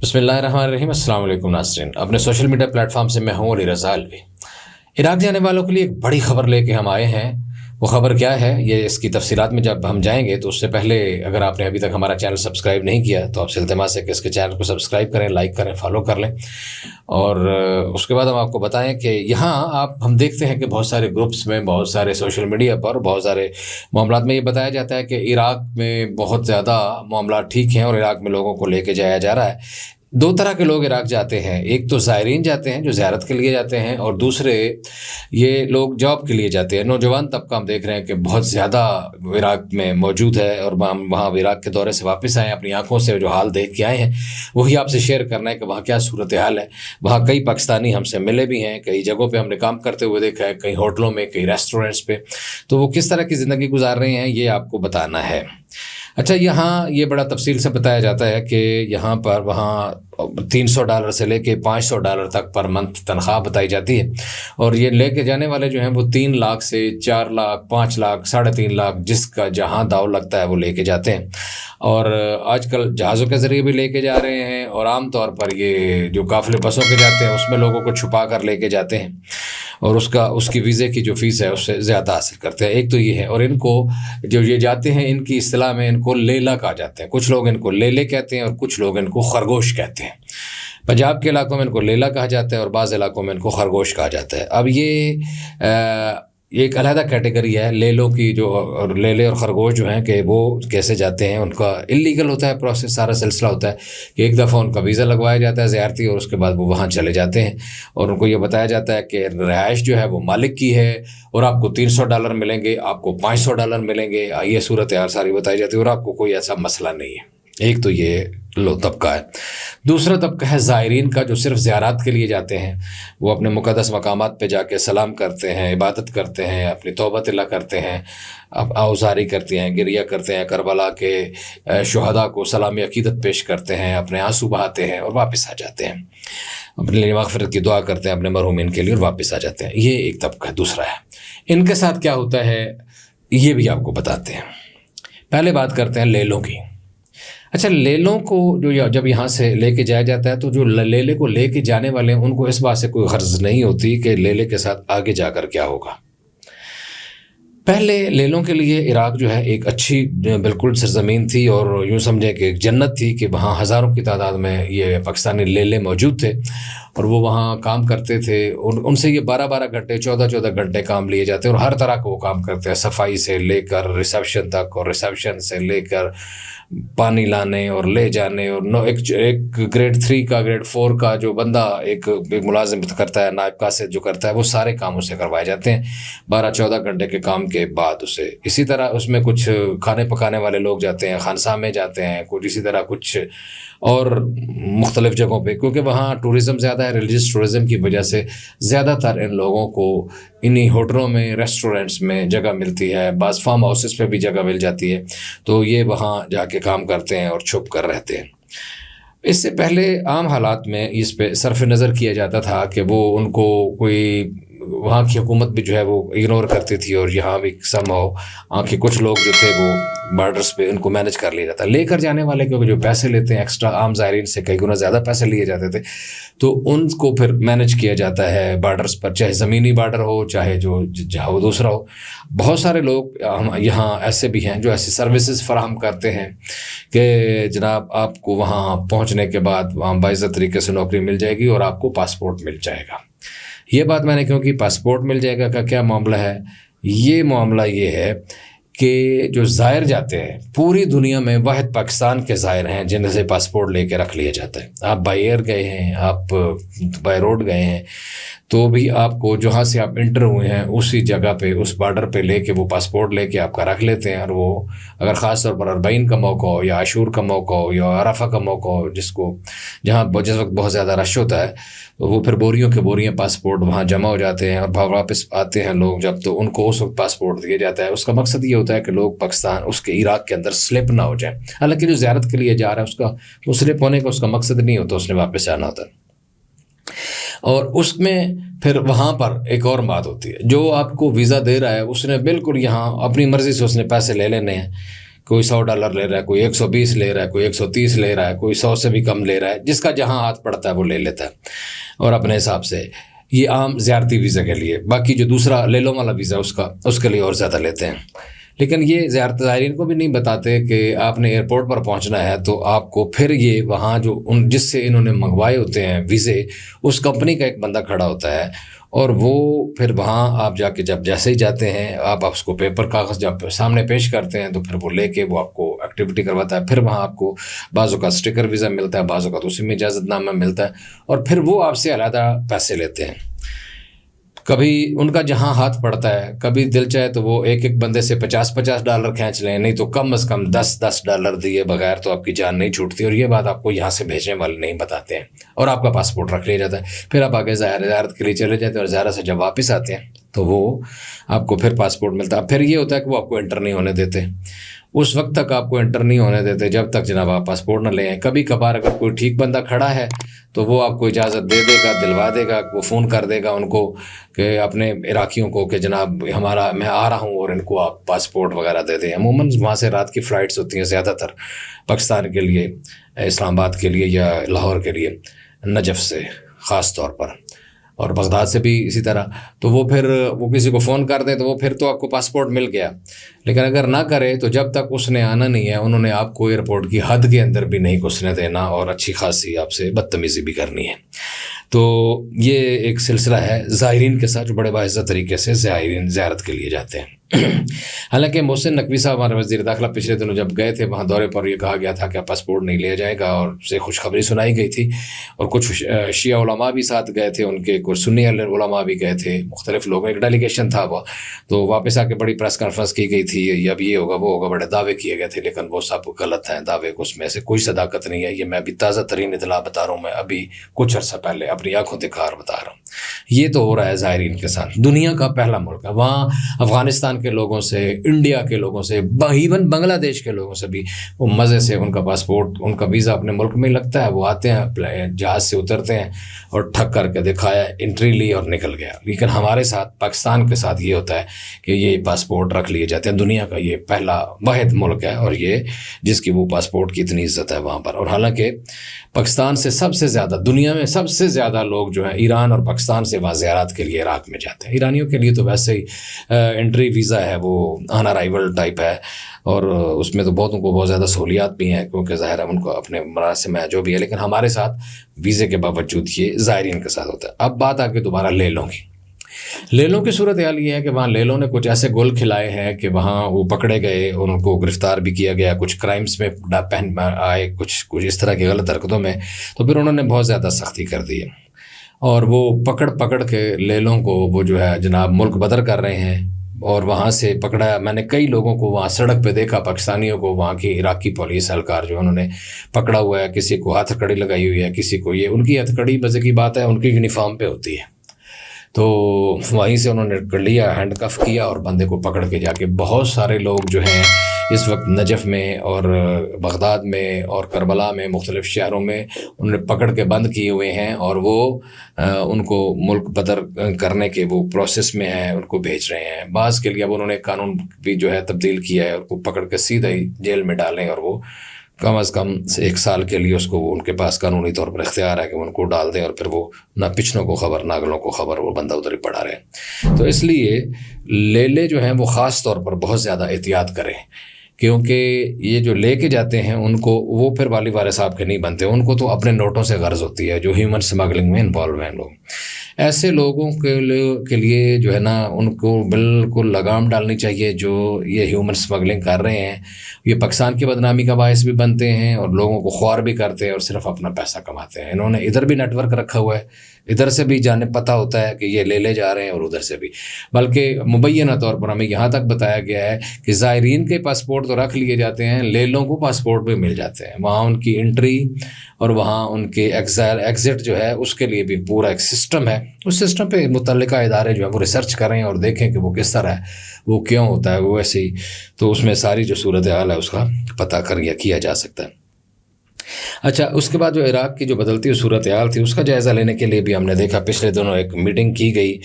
بسم اللہ الرحمن الرحیم۔ السلام علیکم ناظرین، اپنے سوشل میڈیا پلیٹ فارم سے میں ہوں علی رضا الوی۔ عراق جانے والوں کے لیے ایک بڑی خبر لے کے ہم آئے ہیں۔ وہ خبر کیا ہے، یہ اس کی تفصیلات میں جب ہم جائیں گے تو اس سے پہلے اگر آپ نے ابھی تک ہمارا چینل سبسکرائب نہیں کیا تو آپ سے التماس ہے کہ اس کے چینل کو سبسکرائب کریں، لائک کریں، فالو کر لیں، اور اس کے بعد ہم آپ کو بتائیں کہ یہاں ہم دیکھتے ہیں کہ بہت سارے گروپس میں، بہت سارے سوشل میڈیا پر، بہت سارے معاملات میں یہ بتایا جاتا ہے کہ عراق میں بہت زیادہ معاملات ٹھیک ہیں اور عراق میں لوگوں کو لے کے جایا جا رہا ہے۔ دو طرح کے لوگ عراق جاتے ہیں، ایک تو زائرین جاتے ہیں جو زیارت کے لیے جاتے ہیں، اور دوسرے یہ لوگ جاب کے لیے جاتے ہیں۔ نوجوان طبقہ ہم دیکھ رہے ہیں کہ بہت زیادہ عراق میں موجود ہے، اور ہم وہاں عراق کے دورے سے واپس آئے ہیں، اپنی آنکھوں سے جو حال دیکھ کے آئے ہیں وہی آپ سے شیئر کرنا ہے کہ وہاں کیا صورتحال ہے۔ وہاں کئی پاکستانی ہم سے ملے بھی ہیں، کئی جگہوں پہ ہم نے کام کرتے ہوئے دیکھا ہے، کئی ہوٹلوں میں، کئی ریسٹورینٹس پہ، تو وہ کس طرح کی زندگی گزار رہے ہیں یہ آپ کو بتانا ہے۔ اچھا، یہاں یہ بڑا تفصیل سے بتایا جاتا ہے کہ یہاں پر وہاں $300 سے لے کے $500 تک پر منتھ تنخواہ بتائی جاتی ہے، اور یہ لے کے جانے والے جو ہیں وہ 3 لاکھ سے 4 لاکھ، 5 لاکھ، 3.5 لاکھ، جس کا جہاں داؤ لگتا ہے وہ لے کے جاتے ہیں، اور آج کل جہازوں کے ذریعے بھی لے کے جا رہے ہیں، اور عام طور پر یہ جو قافلے بسوں کے جاتے ہیں اس میں لوگوں کو چھپا کر لے کے جاتے ہیں، اور اس کی ویزے کی جو فیس ہے اس سے زیادہ حاصل کرتے ہیں۔ ایک تو یہ ہے، اور ان کو جو یہ جاتے ہیں ان کی اصطلاح میں ان کو لیلا کہا جاتا ہے۔ کچھ لوگ ان کو لیلے کہتے ہیں اور کچھ لوگ ان کو خرگوش کہتے ہیں۔ پنجاب کے علاقوں میں ان کو لیلا کہا جاتا ہے اور بعض علاقوں میں ان کو خرگوش کہا جاتا ہے۔ اب یہ ایک علیحدہ کیٹیگری ہے لیلوں کی، جو اور لیلے اور خرگوش جو ہیں کہ وہ کیسے جاتے ہیں، ان کا اللیگل ہوتا ہے پروسیس، سارا سلسلہ ہوتا ہے کہ ایک دفعہ ان کا ویزا لگوایا جاتا ہے زیارتی، اور اس کے بعد وہ وہاں چلے جاتے ہیں، اور ان کو یہ بتایا جاتا ہے کہ رہائش جو ہے وہ مالک کی ہے، اور آپ کو $300 ملیں گے، آپ کو $500 ملیں گے، یہ صورتحال ساری بتائی جاتی ہے، اور آپ کو کوئی ایسا مسئلہ نہیں ہے۔ ایک تو یہ طبقہ ہے۔ دوسرا طبقہ ہے زائرین کا، جو صرف زیارات کے لیے جاتے ہیں۔ وہ اپنے مقدس مقامات پہ جا کے سلام کرتے ہیں، عبادت کرتے ہیں، اپنی توبہ اللہ کرتے ہیں، آوزاری کرتے ہیں، گریہ کرتے ہیں، کربلا کے شہداء کو سلامی عقیدت پیش کرتے ہیں، اپنے آنسو بہاتے ہیں اور واپس آ جاتے ہیں، اپنے لیے مغفرت کی دعا کرتے ہیں اپنے مرحومین کے لیے اور واپس آ جاتے ہیں۔ یہ ایک طبقہ ہے۔ دوسرا ہے ان کے ساتھ کیا ہوتا ہے یہ بھی آپ کو بتاتے ہیں۔ پہلے بات کرتے ہیں لیلوں کی۔ اچھا، لیلوں کو جب یہاں سے لے کے جایا جاتا ہے تو جو لیلے کو لے کے جانے والے ہیں ان کو اس بات سے کوئی غرض نہیں ہوتی کہ لیلے کے ساتھ آگے جا کر کیا ہوگا۔ پہلے لیلوں کے لیے عراق جو ہے ایک اچھی بالکل سرزمین تھی، اور یوں سمجھیں کہ ایک جنت تھی کہ وہاں ہزاروں کی تعداد میں یہ پاکستانی لیلے موجود تھے، اور وہ وہاں کام کرتے تھے۔ ان سے یہ 12 گھنٹے، 14 گھنٹے کام لیے جاتے ہیں، اور ہر طرح کا وہ کام کرتے ہیں، صفائی سے لے کر ریسیپشن تک، اور ریسیپشن سے لے کر پانی لانے اور لے جانے، اور ایک گریڈ 3 کا، گریڈ 4 کا جو بندہ ایک ملازمت کرتا ہے، نائب قاصد جو کرتا ہے، وہ سارے کام اسے کروائے جاتے ہیں 12-14 گھنٹے کے کام کے بعد اسے۔ اسی طرح اس میں کچھ کھانے پکانے والے لوگ جاتے ہیں، خانسا میں جاتے ہیں، کچھ اسی طرح کچھ اور مختلف جگہوں پہ، کیونکہ وہاں ٹورزم زیادہ ہے، ریلیجس ٹورزم کی وجہ سے زیادہ تر ان لوگوں کو انہی ہوٹلوں میں، ریسٹورینٹس میں جگہ ملتی ہے، بعض فارم ہاؤسز پہ بھی جگہ مل جاتی ہے، تو یہ وہاں جا کے کام کرتے ہیں اور چھپ کر رہتے ہیں۔ اس سے پہلے عام حالات میں اس پہ صرف نظر کیا جاتا تھا کہ وہ ان کو کوئی وہاں کی حکومت بھی جو ہے وہ اگنور کرتی تھی، اور یہاں بھی کے کچھ لوگ جو تھے وہ بارڈرز پہ ان کو مینج کر لیا جاتا۔ لے کر جانے والے کیونکہ جو پیسے لیتے ہیں ایکسٹرا، عام زائرین سے کئی گنا زیادہ پیسے لیے جاتے تھے، تو ان کو پھر مینج کیا جاتا ہے بارڈرز پر، چاہے زمینی بارڈر ہو، چاہے جہاں وہ دوسرا ہو۔ بہت سارے لوگ یہاں ایسے بھی ہیں جو ایسی سروسز فراہم کرتے ہیں کہ جناب آپ کو وہاں پہنچنے کے بعد وہاں باعزت طریقے سے نوکری مل جائے گی اور آپ کو پاسپورٹ مل جائے گا۔ یہ بات میں نے کیوں کہ پاسپورٹ مل جائے گا کا کیا معاملہ ہے؟ یہ معاملہ یہ ہے کہ جو زائر جاتے ہیں پوری دنیا میں واحد پاکستان کے زائر ہیں جن سے پاسپورٹ لے کے رکھ لیا جاتا ہے۔ آپ بائی ایئر گئے ہیں، آپ بائی روڈ گئے ہیں، تو بھی آپ کو جہاں سے آپ انٹر ہوئے ہیں اسی جگہ پہ، اس بارڈر پہ لے کے وہ پاسپورٹ لے کے آپ کا رکھ لیتے ہیں، اور وہ اگر خاص طور پر اربعین کا موقع ہو یا عاشور کا موقع ہو یا عرفہ کا موقع ہو، جس وقت بہت زیادہ رش ہوتا ہے، تو وہ پھر بوریوں کے بوریاں پاسپورٹ وہاں جمع ہو جاتے ہیں، اور واپس آتے ہیں لوگ جب تو ان کو اس وقت پاسپورٹ دیا جاتا ہے۔ اس کا مقصد یہ ہوتا ہے کہ لوگ پاکستان اس کے عراق کے اندر سلپ نہ ہو جائیں۔ حالانکہ جو زیارت کے لیے جا رہا ہے اس کا وہ سلپ ہونے کا اس کا مقصد نہیں ہوتا، اس نے واپس آنا ہوتا ہے۔ اور اس میں پھر وہاں پر ایک اور بات ہوتی ہے، جو آپ کو ویزا دے رہا ہے اس نے بالکل یہاں اپنی مرضی سے اس نے پیسے لے لینے ہیں کوئی $100 لے رہا ہے، کوئی 120 لے رہا ہے، کوئی 130 لے رہا ہے، کوئی 100 سے بھی کم لے رہا ہے، جس کا جہاں ہاتھ پڑتا ہے وہ لے لیتا ہے اور اپنے حساب سے. یہ عام زیارتی ویزا کے لیے. باقی جو دوسرا لے لو والا ویزا اس کے لیے اور زیادہ لیتے ہیں. لیکن یہ زائرین کو بھی نہیں بتاتے کہ آپ نے ایئرپورٹ پر پہنچنا ہے تو آپ کو پھر یہ وہاں جو جس سے انہوں نے منگوائے ہوتے ہیں ویزے، اس کمپنی کا ایک بندہ کھڑا ہوتا ہے اور وہ پھر وہاں آپ جا کے جب جیسے ہی جاتے ہیں آپ اس کو پیپر کاغذ جب سامنے پیش کرتے ہیں تو پھر وہ لے کے وہ آپ کو ایکٹیویٹی کرواتا ہے. پھر وہاں آپ کو بعض اوقات اسٹیکر ویزا ملتا ہے، بعض اوقات اسی میں اجازت نامہ ملتا ہے اور پھر وہ آپ سے علیحدہ پیسے لیتے ہیں. کبھی ان کا جہاں ہاتھ پڑتا ہے، کبھی دل چاہے تو وہ ایک بندے سے $50 کھینچ لیں، نہیں تو کم از کم $10 دیے بغیر تو آپ کی جان نہیں چھوٹتی. اور یہ بات آپ کو یہاں سے بھیجنے والے نہیں بتاتے ہیں اور آپ کا پاسپورٹ رکھ لیا جاتا ہے. پھر آپ آگے زیارت کے لیے چلے جاتے ہیں اور زیارت سے جب واپس آتے ہیں تو وہ آپ کو پھر پاسپورٹ ملتا ہے. پھر یہ ہوتا ہے کہ وہ آپ کو انٹر نہیں ہونے دیتے، اس وقت تک آپ کو انٹر نہیں ہونے دیتے جب تک جناب آپ پاسپورٹ نہ لیں آئیں. کبھی کبھار اگر کوئی ٹھیک بندہ کھڑا ہے تو وہ آپ کو اجازت دے دے گا، دلوا دے گا، وہ فون کر دے گا ان کو کہ اپنے عراقیوں کو کہ جناب میں آ رہا ہوں اور ان کو آپ پاسپورٹ وغیرہ دے دیں. عموماً وہاں سے رات کی فلائٹس ہوتی ہیں زیادہ تر پاکستان کے لیے، اسلام آباد کے لیے یا لاہور کے لیے، نجف سے خاص طور پر، اور بغداد سے بھی اسی طرح. تو وہ پھر وہ کسی کو فون کر دیں تو وہ پھر تو آپ کو پاسپورٹ مل گیا. لیکن اگر نہ کرے تو جب تک اس نے آنا نہیں ہے انہوں نے آپ کو ایئرپورٹ کی حد کے اندر بھی نہیں گھسنے دینا اور اچھی خاصی آپ سے بدتمیزی بھی کرنی ہے. تو یہ ایک سلسلہ ہے زائرین کے ساتھ جو بڑے باعزت طریقے سے زائرین زیارت کے لیے جاتے ہیں. حالانکہ محسن نقوی صاحب ہمارے وزیر داخلہ پچھلے دنوں جب گئے تھے وہاں دورے پر، یہ کہا گیا تھا کہ پاسپورٹ نہیں لیا جائے گا اور اسے خوشخبری سنائی گئی تھی. اور کچھ شیعہ علماء بھی ساتھ گئے تھے، ان کے کچھ سنی علماء بھی گئے تھے، مختلف لوگوں ایک ڈیلیگیشن تھا وہ. تو واپس آ کے بڑی پریس کانفرنس کی گئی تھی، اب یہ ہوگا وہ ہوگا، بڑے دعوے کیے گئے تھے لیکن وہ سب غلط ہیں دعوے، اس میں سے کوئی صداقت نہیں ہے. یہ میں ابھی تازہ ترین اطلاع بتا رہا ہوں، میں ابھی کچھ عرصہ پہلے اپنی آنکھوں دکھار بتا رہا ہوں. یہ تو ہو رہا ہے زائرین کے ساتھ. دنیا کا پہلا ملک ہے، وہاں افغانستان کے لوگوں سے، انڈیا کے لوگوں سے، ایون بنگلہ دیش کے لوگوں سے بھی وہ مزے سے ان کا پاسپورٹ، ان کا ویزا اپنے ملک میں لگتا ہے. وہ آتے ہیں جہاز سے اترتے ہیں اور ٹھک کر کے دکھایا، انٹری لی اور نکل گیا. لیکن ہمارے ساتھ پاکستان کے ساتھ یہ ہوتا ہے کہ یہ پاسپورٹ رکھ لیے جاتے ہیں. دنیا کا یہ پہلا واحد ملک ہے اور یہ جس کی وہ پاسپورٹ کی اتنی عزت ہے وہاں پر. اور حالانکہ پاکستان سے سب سے زیادہ، دنیا میں سب سے زیادہ لوگ جو ہیں ایران اور پاکستان سے وہاں زیارات کے لیے عراق میں جاتے ہیں. ایرانیوں کے لیے تو ویسے ہی انٹری ویزا ہے، وہ آن ارائیول ٹائپ ہے اور اس میں تو بہتوں کو بہت زیادہ سہولیات بھی ہیں کیونکہ ظاہر ہے ان کو اپنے مراسم ہے جو بھی ہے. لیکن ہمارے ساتھ ویزے کے باوجود یہ زائرین کے ساتھ ہوتا ہے. اب بات آ کے دوبارہ لے لوں کی. لیلوں کی صورتحال یہ ہے کہ وہاں لیلوں نے کچھ ایسے گول کھلائے ہیں کہ وہاں وہ پکڑے گئے اور ان کو گرفتار بھی کیا گیا، کچھ کرائمز میں پہن آئے، کچھ اس طرح کی غلط حرکتوں میں. تو پھر انہوں نے بہت زیادہ سختی کر دی ہے اور وہ پکڑ کے لیلوں کو وہ جو ہے جناب ملک بدر کر رہے ہیں. اور وہاں سے پکڑا، میں نے کئی لوگوں کو وہاں سڑک پہ دیکھا، پاکستانیوں کو، وہااں کی عراقی پولیس اہلکار جو انہوں نے پکڑا ہوا ہے. کسی کو ہتھ کڑی لگائی ہوئی ہے، کسی کو یہ ان کی ہتھ کڑی مزے کی بات ہے ان کی یونیفارم پہ ہوتی ہے. تو وہیں سے انہوں نے کر لیا، ہینڈ کف کیا اور بندے کو پکڑ کے جا کے بہت سارے لوگ جو ہیں اس وقت نجف میں اور بغداد میں اور کربلا میں مختلف شہروں میں انہوں نے پکڑ کے بند کیے ہوئے ہیں اور وہ ان کو ملک بدر کرنے کے وہ پروسیس میں ہیں، ان کو بھیج رہے ہیں. بعض کے لیے اب انہوں نے قانون بھی جو ہے تبدیل کیا ہے اور کو پکڑ کے سیدھا ہی جیل میں ڈالیں اور وہ کم از کم 1 سال کے لیے اس کو ان کے پاس قانونی طور پر اختیار ہے کہ وہ ان کو ڈال دیں اور پھر وہ نہ پچھنوں کو خبر نہ اگلوں کو خبر، وہ بندہ ادھر ہی پڑا رہے. تو اس لیے لیلے جو ہیں وہ خاص طور پر بہت زیادہ احتیاط کریں کیونکہ یہ جو لے کے جاتے ہیں ان کو وہ پھر والی والد صاحب کے نہیں بنتے، ان کو تو اپنے نوٹوں سے غرض ہوتی ہے جو ہیومن سمگلنگ میں انوالو ہیں لوگ. ایسے لوگوں کے لیے جو ہے نا ان کو بالکل لگام ڈالنی چاہیے جو یہ ہیومن سمگلنگ کر رہے ہیں. یہ پاکستان کی بدنامی کا باعث بھی بنتے ہیں اور لوگوں کو خوار بھی کرتے ہیں اور صرف اپنا پیسہ کماتے ہیں. انہوں نے ادھر بھی نیٹ ورک رکھا ہوا ہے، ادھر سے بھی جانے پتہ ہوتا ہے کہ یہ لے جا رہے ہیں اور ادھر سے بھی. بلکہ مبینہ طور پر ہمیں یہاں تک بتایا گیا ہے کہ زائرین کے پاسپورٹ تو رکھ لیے جاتے ہیں، لیلوں کو پاسپورٹ بھی مل جاتے ہیں. وہاں ان کی انٹری اور وہاں ان کے ایگزٹ جو ہے اس کے لیے بھی پورا ایک سسٹم ہے. اس سسٹم پہ متعلقہ ادارے جو ہے وہ ریسرچ کریں اور دیکھیں کہ وہ کس طرح ہے، وہ کیوں ہوتا ہے وہ ایسے ہی. تو اس میں ساری جو صورتحال ہے اس کا پتہ کیا جا سکتا ہے. اچھا، اس کے بعد جو عراق کی جو بدلتی ہوئی صورتحال تھی اس کا جائزہ لینے کے لیے بھی ہم نے دیکھا پچھلے دنوں ایک میٹنگ کی گئی،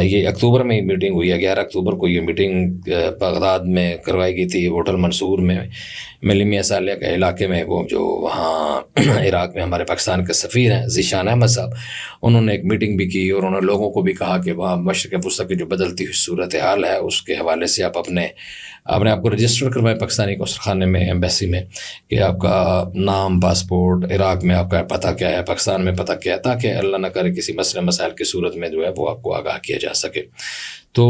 یہ اکتوبر میں ہی میٹنگ ہوئی ہے، 11 اکتوبر کو یہ میٹنگ بغداد میں کروائی گئی تھی، ہوٹل منصور میں ملی میاں صالح کے علاقے میں۔ وہ جو وہاں عراق میں ہمارے پاکستان کے سفیر ہیں ذیشان احمد صاحب، انہوں نے ایک میٹنگ بھی کی اور انہوں نے لوگوں کو بھی کہا کہ وہاں مشرق وسطی کی جو بدلتی ہوئی صورتحال ہے اس کے حوالے سے آپ اپنے آپ کو رجسٹر کروائیں پاکستانی قونصل خانے میں، ایمبیسی میں، کہ آپ کا نام، پاسپورٹ، عراق میں آپ کا پتہ کیا ہے، پاکستان میں پتہ کیا ہے، تاکہ اللہ نہ کرے کسی مسئلے مسائل کی صورت میں جو ہے وہ آپ کو آگاہ کیا جا سکے۔ تو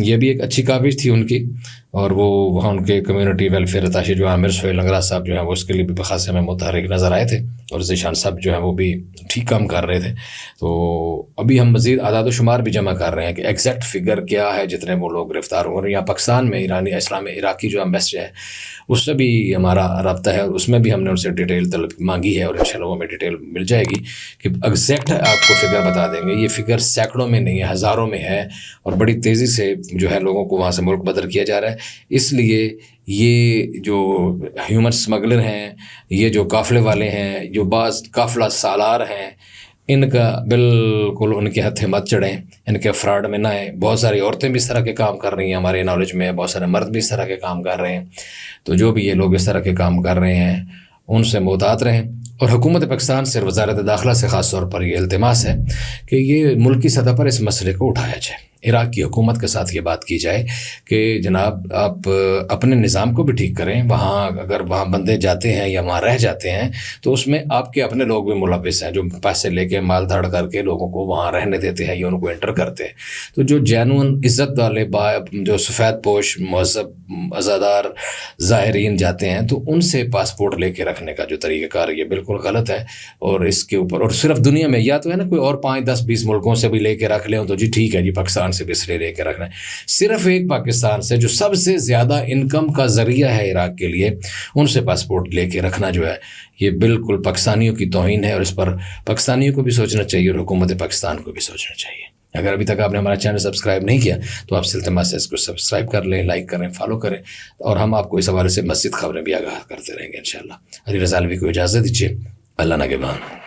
یہ بھی ایک اچھی کاوش تھی ان کی، اور وہ وہاں ان کے کمیونٹی ویلفیئر اتاشی جو عامر سہیل لنگرا صاحب جو ہیں وہ اس کے لیے بھی بخاص ہمیں متحرک نظر آئے تھے، اور ذیشان صاحب جو ہیں وہ بھی ٹھیک کام کر رہے تھے۔ تو ابھی ہم مزید اعداد و شمار بھی جمع کر رہے ہیں کہ ایگزیکٹ فگر کیا ہے جتنے وہ لوگ گرفتار ہوئے، اور یہاں پاکستان میں ایرانی اسلام عراقی جو ایمبیسی ہے اس سے بھی ہمارا رابطہ ہے، اور اس میں بھی ہم نے ان سے ڈیٹیل طلب مانگی ہے، اور انشاءاللہ وہ ہمیں ڈیٹیل مل جائے گی کہ ایگزیکٹ آپ کو فگر بتا دیں گے۔ یہ فگر سینکڑوں میں نہیں ہے، ہزاروں میں ہے، اور بڑی تیزی سے جو ہے لوگوں کو وہاں سے ملک بدر کیا جا رہا ہے۔ اس لیے یہ جو ہیومن سمگلر ہیں، یہ جو قافلے والے ہیں، جو بعض قافلہ سالار ہیں، ان کا بالکل ان کے ہتھے مت چڑھیں، ان کے فراڈ میں نہ آئیں۔ بہت ساری عورتیں بھی اس طرح کے کام کر رہی ہیں ہمارے نالج میں، بہت سارے مرد بھی اس طرح کے کام کر رہے ہیں۔ تو جو بھی یہ لوگ اس طرح کے کام کر رہے ہیں ان سے محتاط رہیں، اور حکومت پاکستان سے، وزارت داخلہ سے خاص طور پر یہ التماس ہے کہ یہ ملکی سطح پر اس مسئلے کو اٹھایا جائے، عراق کی حکومت کے ساتھ یہ بات کی جائے کہ جناب آپ اپنے نظام کو بھی ٹھیک کریں، وہاں اگر وہاں بندے جاتے ہیں یا وہاں رہ جاتے ہیں تو اس میں آپ کے اپنے لوگ بھی ملوث ہیں، جو پیسے لے کے مال دھڑ کر کے لوگوں کو وہاں رہنے دیتے ہیں یا ان کو انٹر کرتے ہیں۔ تو جو جینون عزت والے جو سفید پوش مہذب عزادار زائرین جاتے ہیں تو ان سے پاسپورٹ لے کے رکھنے کا جو طریقہ کار یہ بالکل غلط ہے، اور اس کے اوپر اور صرف دنیا میں یا تو ہے نا کوئی اور 5 10 20 ملکوں سے بھی لے کے رکھ لیں تو جی ٹھیک ہے، جی پاکستان سے بھی اس لیے لے کے رکھنا ہے، صرف ایک پاکستان سے جو سب سے زیادہ انکم کا ذریعہ ہے عراق کے لیے، ان سے پاسپورٹ لے کے رکھنا جو ہے یہ بالکل پاکستانیوں کی توہین ہے، اور اس پر پاکستانیوں کو بھی سوچنا چاہیے اور حکومت پاکستان کو بھی سوچنا چاہیے۔ اگر ابھی تک آپ نے ہمارا چینل سبسکرائب نہیں کیا تو آپ سے التماس ہے اس کو سبسکرائب کر لیں، لائک کریں، فالو کریں، اور ہم آپ کو اس حوالے سے مزید خبریں بھی آگاہ کرتے رہیں گے انشاءاللہ۔ علی رضا الوی کو اجازت دیجیے، اللہ نگہبان۔